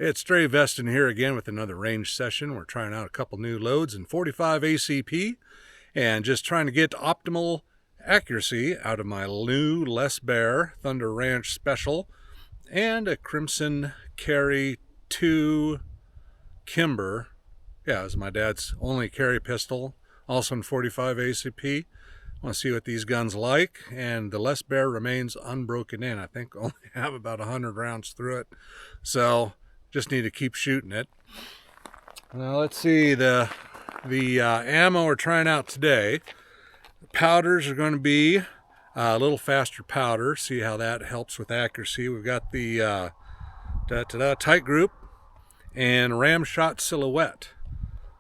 It's Dre Veston here again with another range session. We're trying out a couple new loads in 45 ACP and just trying to get optimal accuracy out of my new Les Baer Thunder Ranch Special and a Crimson Carry II Kimber. Yeah, it was my dad's only carry pistol, also in 45 ACP. I want to see what these guns like, and the Les Baer remains unbroken in. I think I only have about 100 rounds through it, so just need to keep shooting it. Now let's see the ammo we're trying out today. The powders are going to be a little faster powder. See how that helps with accuracy. We've got the TiteGroup and Ramshot Silhouette.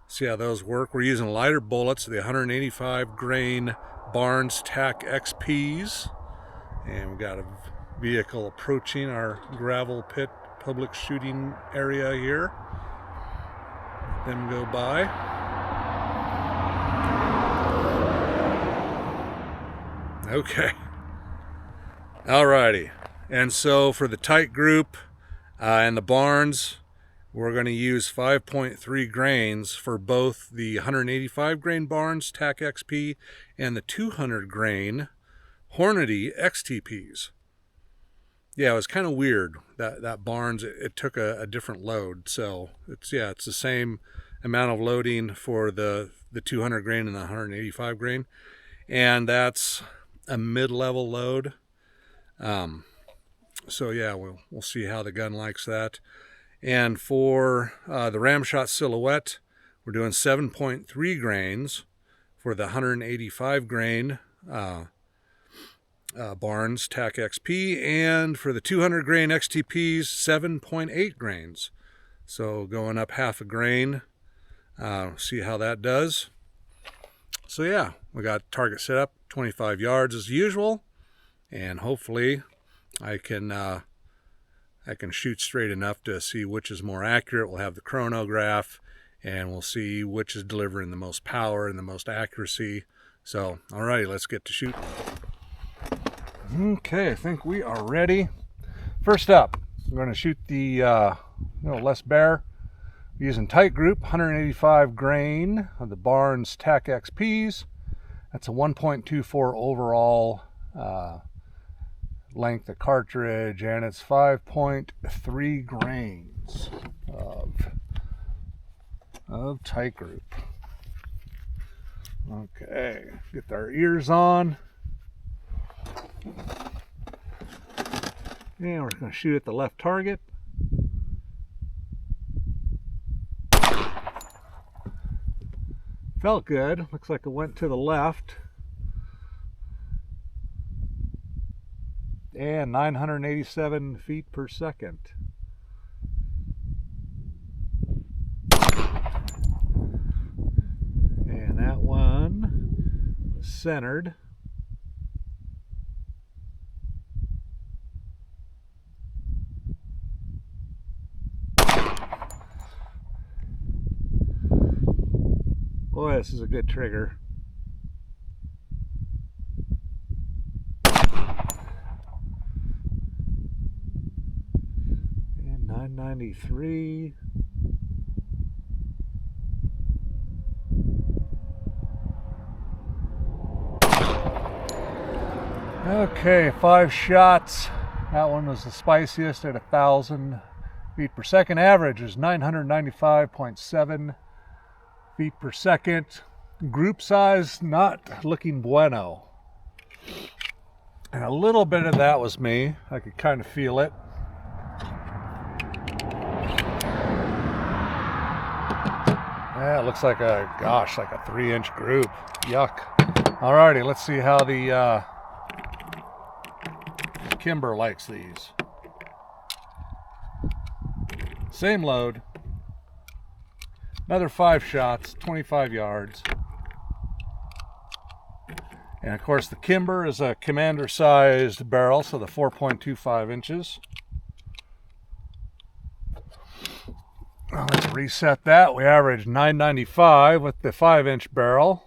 See how those work. We're using lighter bullets, the 185 grain Barnes Tac-XPs, and we've got a vehicle approaching our gravel pit public shooting area here. Let them go by. Okay. Alrighty. And so for the TiteGroup and the Barnes, we're going to use 5.3 grains for both the 185 grain Barnes Tac-XP and the 200 grain Hornady XTPs. Yeah, it was kind of weird that Barnes, it took a different load. So it's the same amount of loading for the 200 grain and the 185 grain. And that's a mid-level load. So yeah, we'll see how the gun likes that. And for the Ramshot Silhouette, we're doing 7.3 grains for the 185 grain Barnes Tac-XP, and for the 200 grain XTPs, 7.8 grains. So going up half a grain. See how that does. So yeah, we got target set up 25 yards as usual, and hopefully I can shoot straight enough to see which is more accurate. We'll have the chronograph, and we'll see which is delivering the most power and the most accuracy. So, alrighty, let's get to shooting. Okay, I think we are ready. First up, we're going to shoot the Les Baer using TiteGroup, 185 grain of the Barnes Tac-XPs. That's a 1.24 overall length of cartridge, and it's 5.3 grains of TiteGroup. Okay, get our ears on. And we're going to shoot at the left target. Felt good. Looks like it went to the left. And 987 feet per second. And that one was centered. Boy, this is a good trigger. And 993. Okay, 5 shots. That one was the spiciest at 1,000 feet per second. Average is 995.7 feet per second. Group size not looking bueno. And a little bit of that was me. I could kind of feel it. Yeah, it looks like a 3-inch group. Yuck. Alrighty, let's see how the Kimber likes these. Same load. Another 5 shots, 25 yards. And of course the Kimber is a commander-sized barrel, so the 4.25 inches. Let's reset that. We averaged 995 with the 5-inch barrel.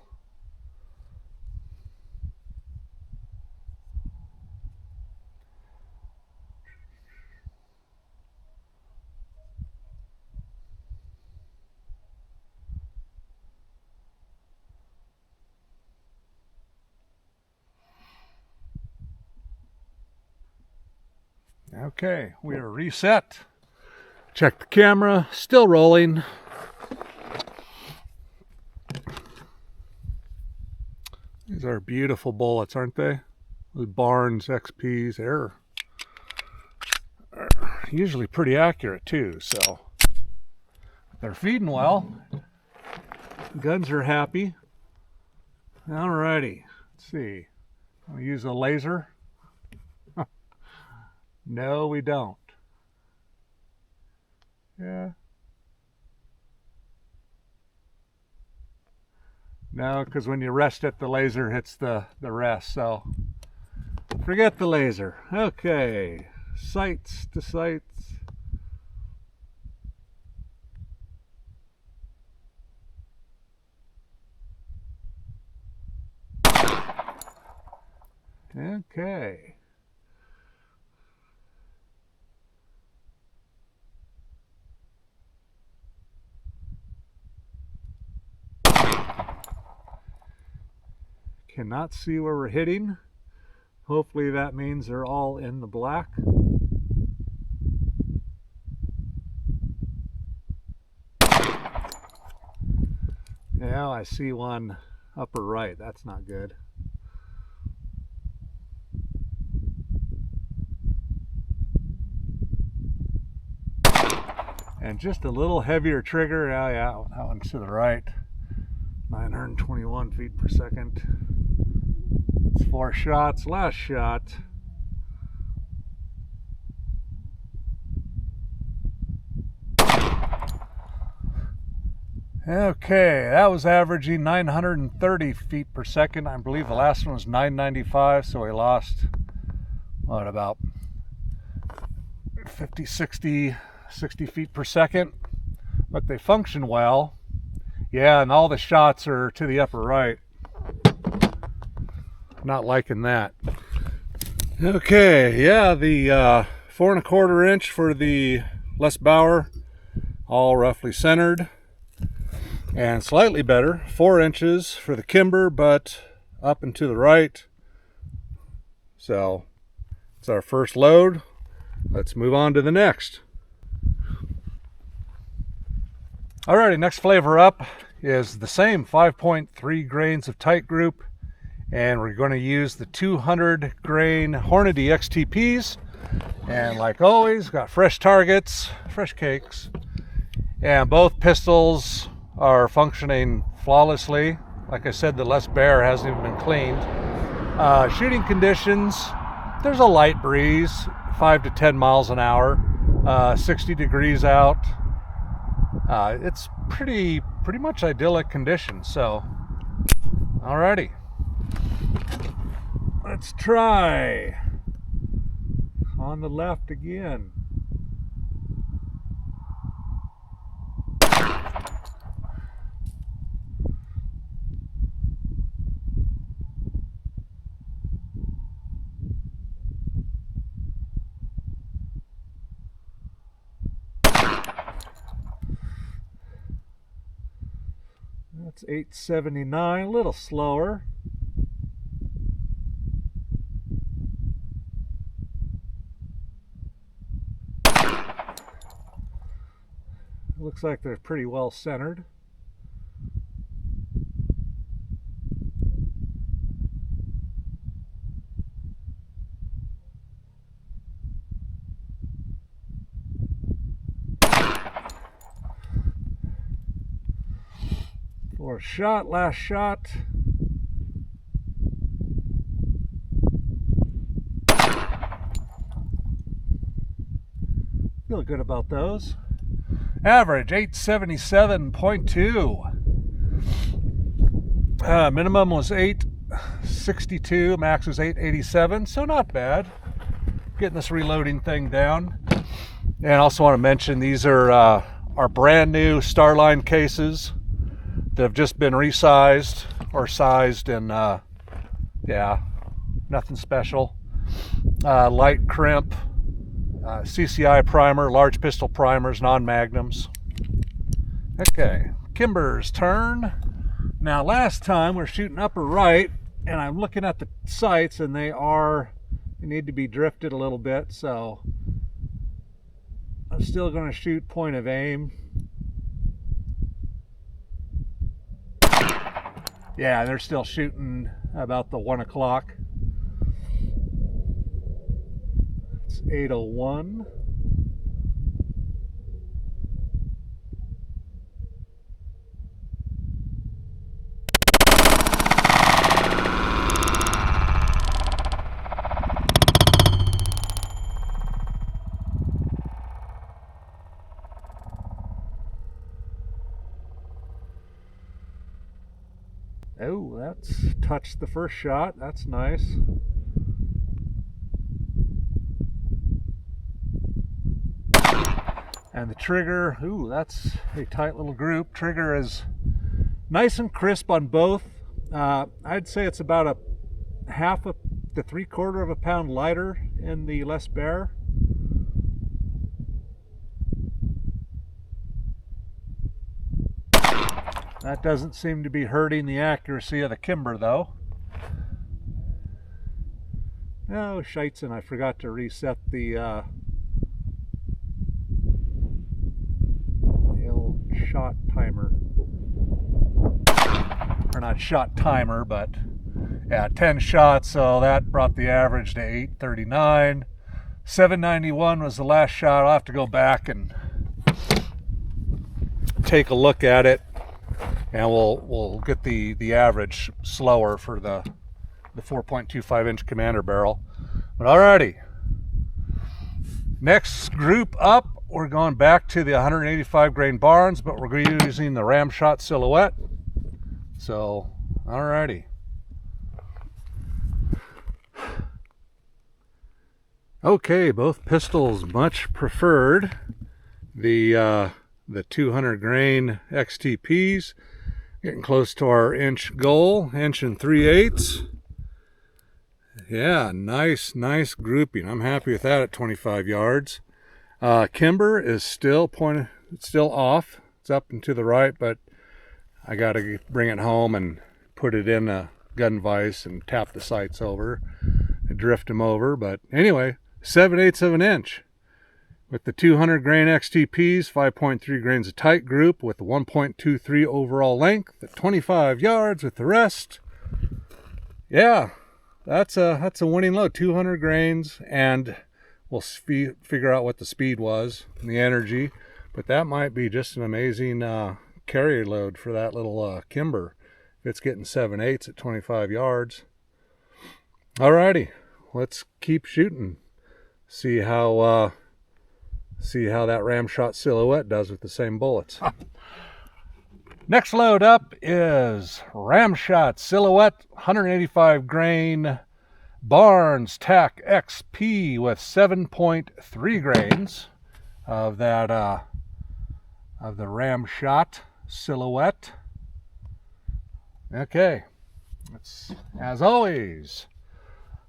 Okay, we are reset. Check the camera, still rolling. These are beautiful bullets, aren't they? The Barnes XPs, they're usually pretty accurate too, so they're feeding well. Guns are happy. Alrighty, let's see. I'll use a laser. No, we don't. Yeah. No, because when you rest it, the laser hits the rest, so forget the laser. Okay, sights to sights. Okay. Cannot see where we're hitting. Hopefully that means they're all in the black. Yeah, I see one upper right. That's not good. And just a little heavier trigger. Yeah, that one's to the right. 921 feet per second. It's 4 shots. Last shot. Okay, that was averaging 930 feet per second. I believe the last one was 995, so we lost, what, about 50, 60 feet per second. But they function well. Yeah, and all the shots are to the upper right. Not liking that. Okay, yeah, the 4 1/4 inch for the Les Baer, all roughly centered. And slightly better, 4 inches for the Kimber, but up and to the right. So it's our first load. Let's move on to the next. Alrighty, next flavor up is the same 5.3 grains of TiteGroup, and we're going to use the 200 grain Hornady XTPs. And like always, got fresh targets, fresh cakes, and both pistols are functioning flawlessly. Like I said, the Les Baer hasn't even been cleaned. Shooting conditions, there's a light breeze, 5 to 10 miles an hour, 60 degrees out. It's pretty much idyllic conditions. So, alrighty, let's try on the left again. That's 879, a little slower. Looks like they're pretty well centered. For a shot, last shot. Feel good about those. Average 877.2. Minimum was 862, max was 887, so not bad. Getting this reloading thing down. And I also want to mention these are our brand new Starline cases that have just been resized or sized, and yeah, nothing special. Light crimp, CCI primer, large pistol primers, non-magnums. Okay, Kimber's turn. Now last time we're shooting upper right, and I'm looking at the sights, and they need to be drifted a little bit, so I'm still going to shoot point of aim. Yeah, they're still shooting about the 1 o'clock. It's 8:01. Oh, that's touched the first shot. That's nice. And the trigger, ooh, that's a tight little group. Trigger is nice and crisp on both. I'd say it's about a half to 3/4 of a pound lighter in the Les Baer. That doesn't seem to be hurting the accuracy of the Kimber though. Oh, shites, and I forgot to reset the old shot timer. Or not shot timer, but yeah, 10 shots, so that brought the average to 839. 791 was the last shot. I'll have to go back and take a look at it, and we'll get the average slower for the 4.25 inch commander barrel. But alrighty, next group up, we're going back to the 185 grain Barnes, but we're using the Ramshot Silhouette. So alrighty. Okay, both pistols much preferred. The 200 grain XTPs, getting close to our inch goal, 1 3/8. Yeah, nice grouping. I'm happy with that at 25 yards. Kimber is still off. It's up and to the right, but I got to bring it home and put it in a gun vise and tap the sights over and drift them over. But anyway, 7/8 of an inch. With the 200 grain XTPs, 5.3 grains of TiteGroup with the 1.23 overall length at 25 yards with the rest. Yeah, that's a winning load, 200 grains, and we'll figure out what the speed was and the energy, but that might be just an amazing carry load for that little Kimber if it's getting 7/8 at 25 yards. Alrighty, let's keep shooting. See how that Ramshot Silhouette does with the same bullets. Next load up is Ramshot Silhouette 185 grain Barnes Tac-XP with 7.3 grains of that of the Ramshot Silhouette. Okay, it's as always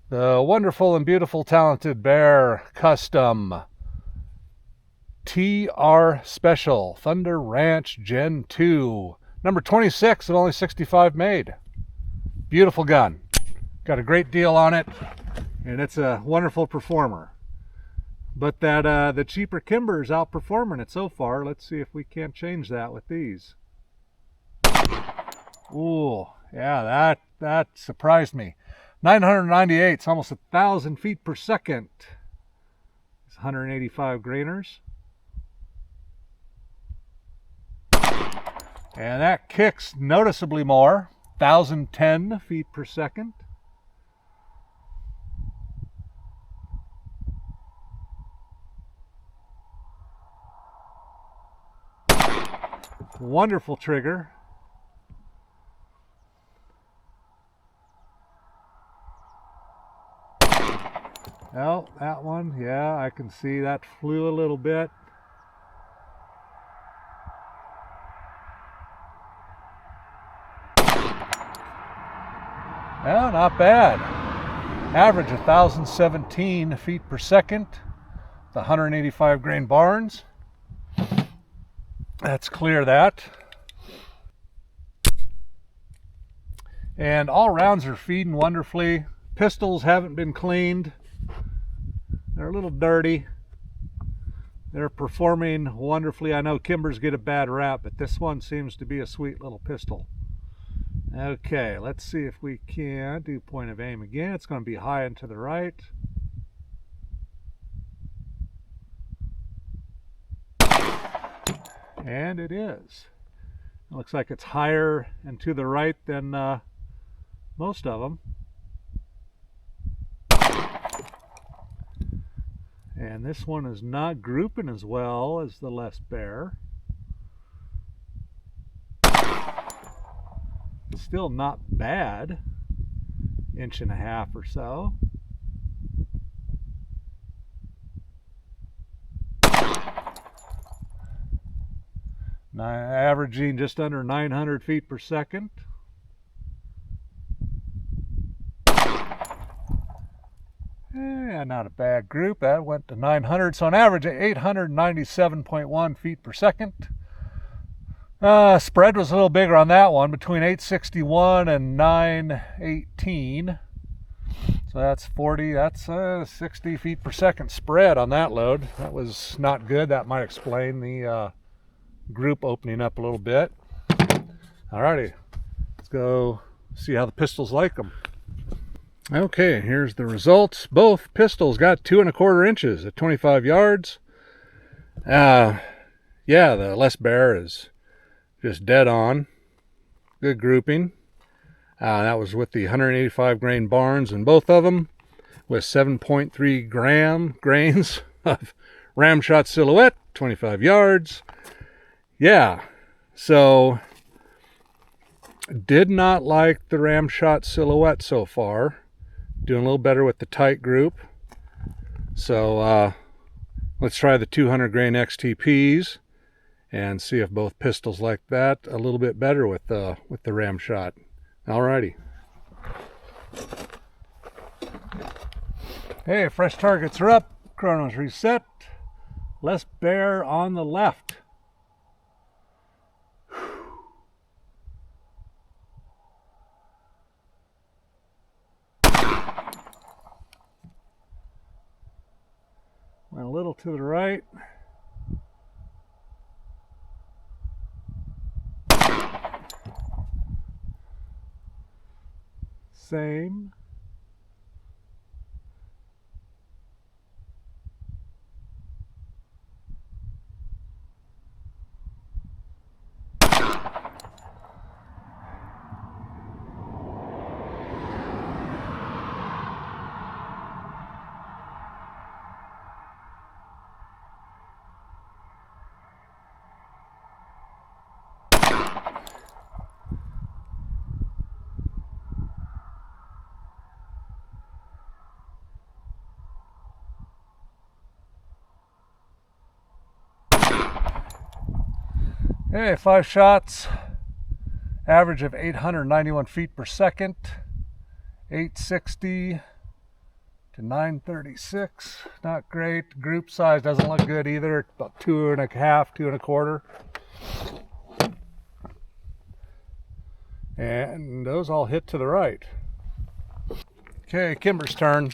the wonderful and beautiful talented Baer custom TR Special Thunder Ranch Gen 2, number 26 and only 65 made. Beautiful gun. Got a great deal on it, and it's a wonderful performer. But that the cheaper Kimber is outperforming it so far. Let's see if we can't change that with these. Ooh, yeah, that surprised me. 998, it's almost 1,000 feet per second. It's 185 grainers. And that kicks noticeably more, 1,010 feet per second. Wonderful trigger. Well, that one, yeah, I can see that flew a little bit. Well, not bad. Average 1,017 feet per second. The 185 grain Barnes. Let's clear that. And all rounds are feeding wonderfully. Pistols haven't been cleaned. They're a little dirty. They're performing wonderfully. I know Kimbers get a bad rap, but this one seems to be a sweet little pistol. Okay, let's see if we can do point of aim again. It's going to be high and to the right. And it is. It looks like it's higher and to the right than most of them. And this one is not grouping as well as the Les Baer. It's still not bad. 1.5 inches or so. Averaging just under 900 feet per second. Yeah, not a bad group. That went to 900, so on average 897.1 feet per second. Spread was a little bigger on that one, between 861 and 918. So that's 60 feet per second spread on that load. That was not good. That might explain the group opening up a little bit. Alrighty, let's go see how the pistols like them. Okay, here's the results. Both pistols got 2¼ inches at 25 yards. Yeah, the Les Baer is just dead on. Good grouping. That was with the 185 grain Barnes in both of them, with 7.3 grains of Ramshot Silhouette, 25 yards. Yeah, so did not like the Ramshot Silhouette so far. Doing a little better with the TiteGroup. So let's try the 200 grain XTPs and see if both pistols like that a little bit better with the Ramshot. Alrighty. Hey, fresh targets are up. Chrono's reset. Les Baer on the left. Went a little to the right. Same. Hey, 5 shots, average of 891 feet per second, 860 to 936. Not great. Group size doesn't look good either. About 2.5, 2.25. And those all hit to the right. Okay, Kimber's turn.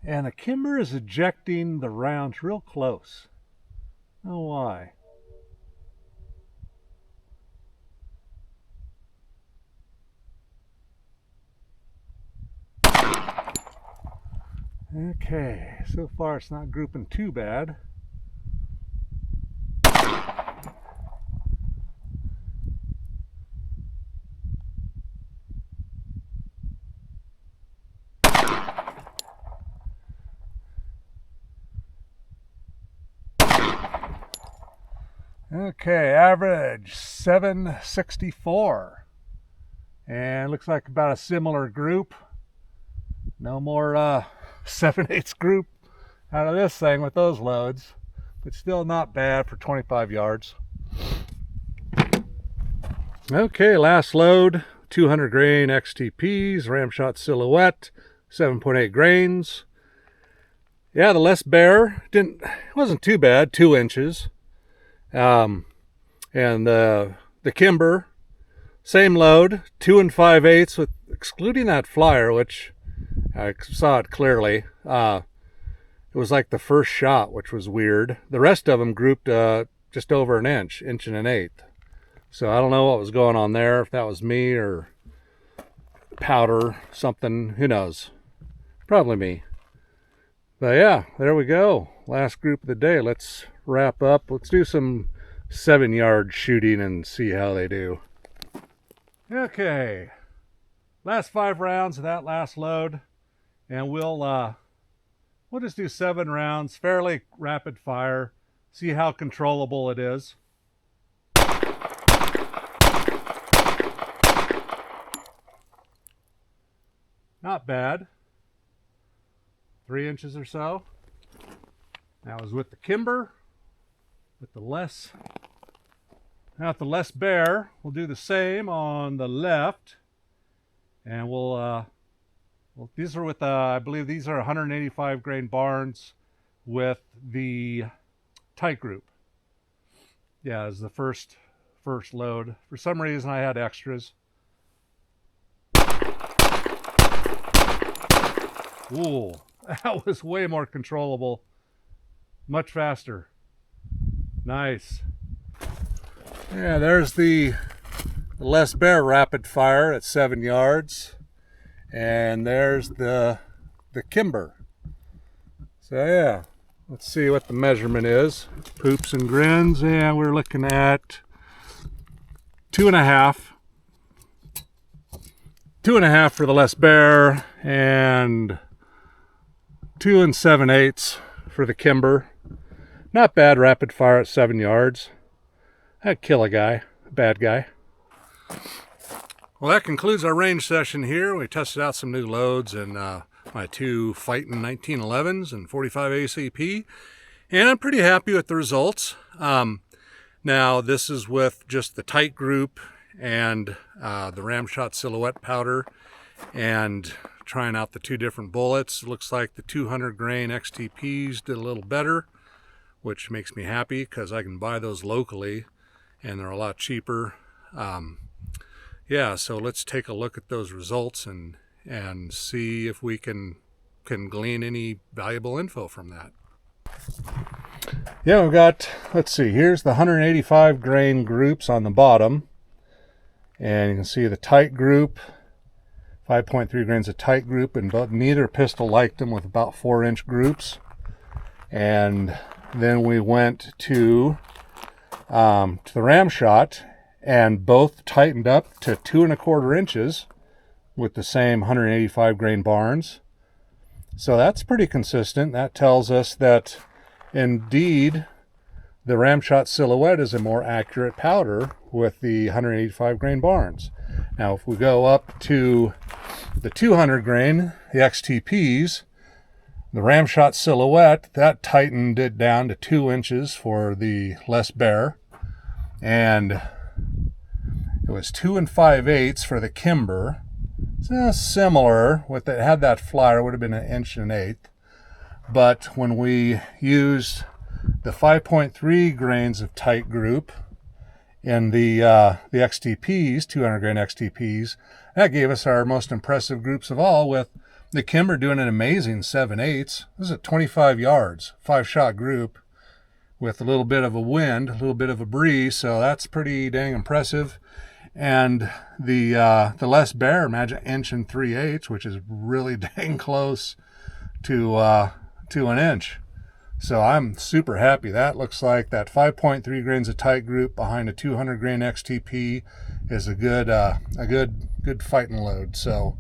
And the Kimber is ejecting the rounds real close. Oh, why? Okay, so far it's not grouping too bad. Okay, average 764. And looks like about a similar group. No more 7/8 group out of this thing with those loads, but still not bad for 25 yards. Okay, last load, 200 grain XTPs, Ramshot Silhouette, 7.8 grains. Yeah, the Les Baer wasn't too bad, 2 inches. And the the Kimber, same load, 2 5/8 with excluding that flyer, which I saw it clearly. It was like the first shot, which was weird. The rest of them grouped just over an inch and an eighth. So I don't know what was going on there, if that was me or powder, something, who knows. Probably me. But yeah, there we go. Last group of the day. Let's wrap up. Let's do some 7-yard shooting and see how they do. Okay, last 5 rounds of that last load, and we'll just do 7 rounds, fairly rapid fire, see how controllable it is. Not bad. 3 inches or so. That was with the Kimber, with the Les. Now with the Les Baer, we'll do the same on the left, and well, these are with I believe these are 185 grain Barnes with the TiteGroup. Yeah, it's the first load. For some reason, I had extras. Ooh, that was way more controllable, much faster. Nice. Yeah, there's the Les Baer rapid fire at 7 yards, and there's the Kimber. So yeah, let's see what the measurement is. Poops and grins, and we're looking at 2.5. 2.5 for the Les Baer, and 2 7/8 for the Kimber. Not bad rapid fire at 7 yards. That'd kill a guy, a bad guy. Well, that concludes our range session here. We tested out some new loads and my 2 fighting 1911s and 45 ACP, and I'm pretty happy with the results. Now, this is with just the TiteGroup and the Ramshot Silhouette powder, and trying out the 2 different bullets. It looks like the 200 grain XTPs did a little better, which makes me happy because I can buy those locally and they're a lot cheaper. Yeah, so let's take a look at those results and see if we can glean any valuable info from that. Yeah, we've got, let's see, here's the 185 grain groups on the bottom, and you can see the TiteGroup, 5.3 grains of TiteGroup, and neither pistol liked them with about 4-inch groups. And then we went to the Ramshot, and both tightened up to 2.25 inches with the same 185 grain Barnes. So that's pretty consistent. That tells us that indeed the Ramshot Silhouette is a more accurate powder with the 185 grain Barnes. Now if we go up to the 200 grain, the XTPs, the Ramshot Silhouette, that tightened it down to 2 inches for the Les Baer, and it was 2 5/8 for the Kimber. So similar, with it had that flyer, would have been 1 1/8 inches. But when we used the 5.3 grains of TiteGroup in the XTPs, 200 grain XTPs, that gave us our most impressive groups of all, with the Kimber doing an amazing 7/8. This is at 25 yards, 5-shot group with a little bit of a wind, a little bit of a breeze, so that's pretty dang impressive. And the Les Baer, imagine 1 3/8 inches, which is really dang close to 1 inch. So I'm super happy. That looks like that 5.3 grains of TiteGroup behind a 200 grain XTP is a good fighting load. So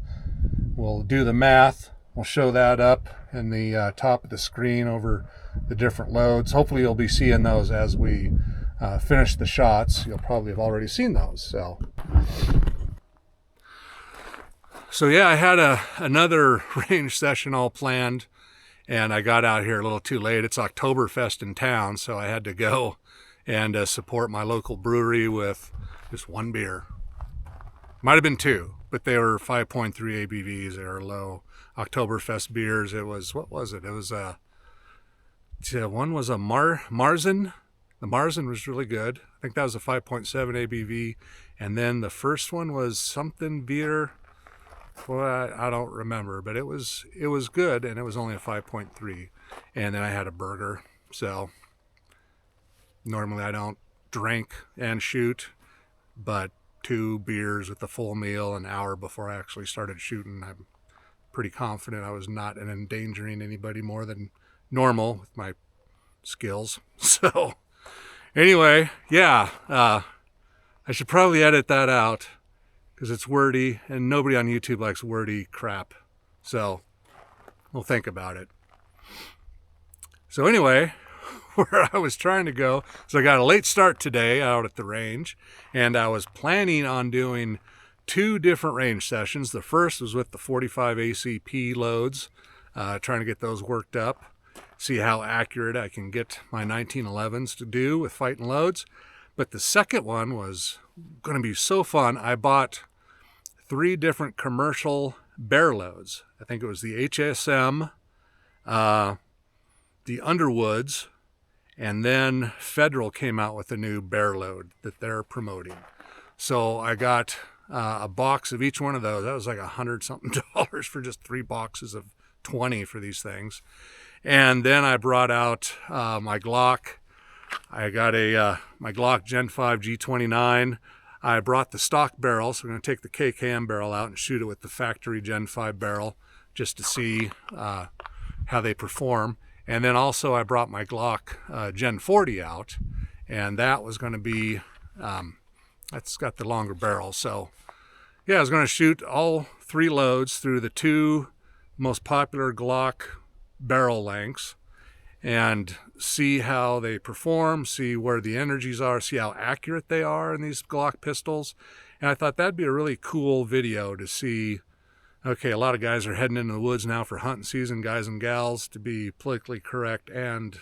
we'll do the math. We'll show that up in the top of the screen over the different loads. Hopefully you'll be seeing those as we finish the shots. You'll probably have already seen those. So yeah, I had another range session all planned, and I got out here a little too late. It's Oktoberfest in town, so I had to go and support my local brewery with just 1 beer. Might have been 2, but they were 5.3 ABVs. They were low Oktoberfest beers. It was, what was it? It was one was a Marzen. The Marzen was really good. think that was a 5.7 ABV. And then the first one was something beer. Well, I don't remember, but it was good, and it was only a 5.3. And then I had a burger. So normally I don't drink and shoot, but 2 beers with the full meal an hour before I actually started shooting. I'm pretty confident I was not endangering anybody more than normal with my skills. So anyway, yeah, I should probably edit that out because it's wordy, and nobody on YouTube likes wordy crap. So we'll think about it. So anyway, where I was trying to go, so I got a late start today out at the range, and I was planning on doing 2 different range sessions. The first was with the 45 ACP loads, trying to get those worked up, see how accurate I can get my 1911s to do with fighting loads. But the second one was going to be so fun. I bought 3 different commercial Baer loads. I think it was the HSM, the Underwoods, and then Federal came out with a new Baer load that they're promoting. So I got a box of each one of those. That was like $100-something for just 3 boxes of 20 for these things. And then I brought out my Glock. I got my Glock Gen 5 G29. I brought the stock barrel, so I'm going to take the KKM barrel out and shoot it with the factory Gen 5 barrel just to see how they perform. And then also I brought my Glock Gen 40 out, and that was going to be, that's got the longer barrel. So yeah, I was going to shoot all 3 loads through the 2 most popular Glock barrel lengths and see how they perform, see where the energies are, see how accurate they are in these Glock pistols. And I thought that'd be a really cool video to see. Okay, a lot of guys are heading into the woods now for hunting season, guys and gals, to be politically correct. And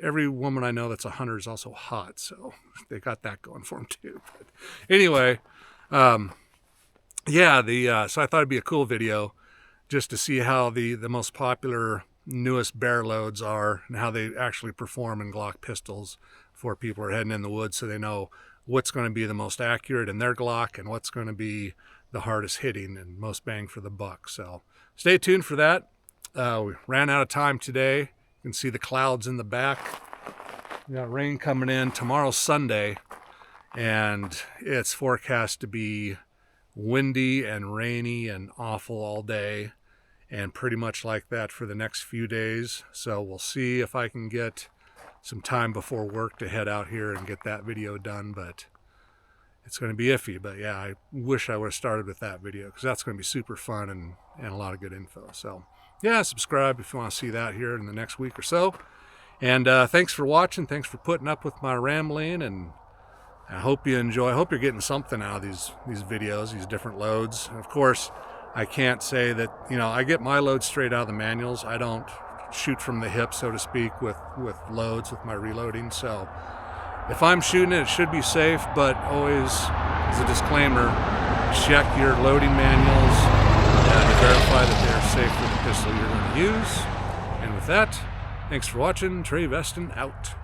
every woman I know that's a hunter is also hot, so they got that going for them too. But anyway, yeah, so I thought it'd be a cool video just to see how the most popular newest Baer loads are and how they actually perform in Glock pistols for people who are heading in the woods, so they know what's going to be the most accurate in their Glock and what's going to be the hardest hitting and most bang for the buck. So stay tuned for that. We ran out of time today. You can see the clouds in the back. We got rain coming in. Tomorrow's Sunday, and it's forecast to be windy and rainy and awful all day, and pretty much like that for the next few days. So we'll see if I can get some time before work to head out here and get that video done, but it's going to be iffy. But yeah, I wish I would have started with that video because that's going to be super fun and a lot of good info. So yeah, subscribe if you want to see that here in the next week or so. And thanks for watching. Thanks for putting up with my rambling, and I hope you enjoy. I hope you're getting something out of these videos, these different loads. And of course, I can't say that, you know, I get my loads straight out of the manuals. I don't shoot from the hip, so to speak, with loads, with my reloading. So if I'm shooting it, it should be safe, but always, as a disclaimer, check your loading manuals to verify that they're safe for the pistol you're going to use. And with that, thanks for watching. Trey Veston out.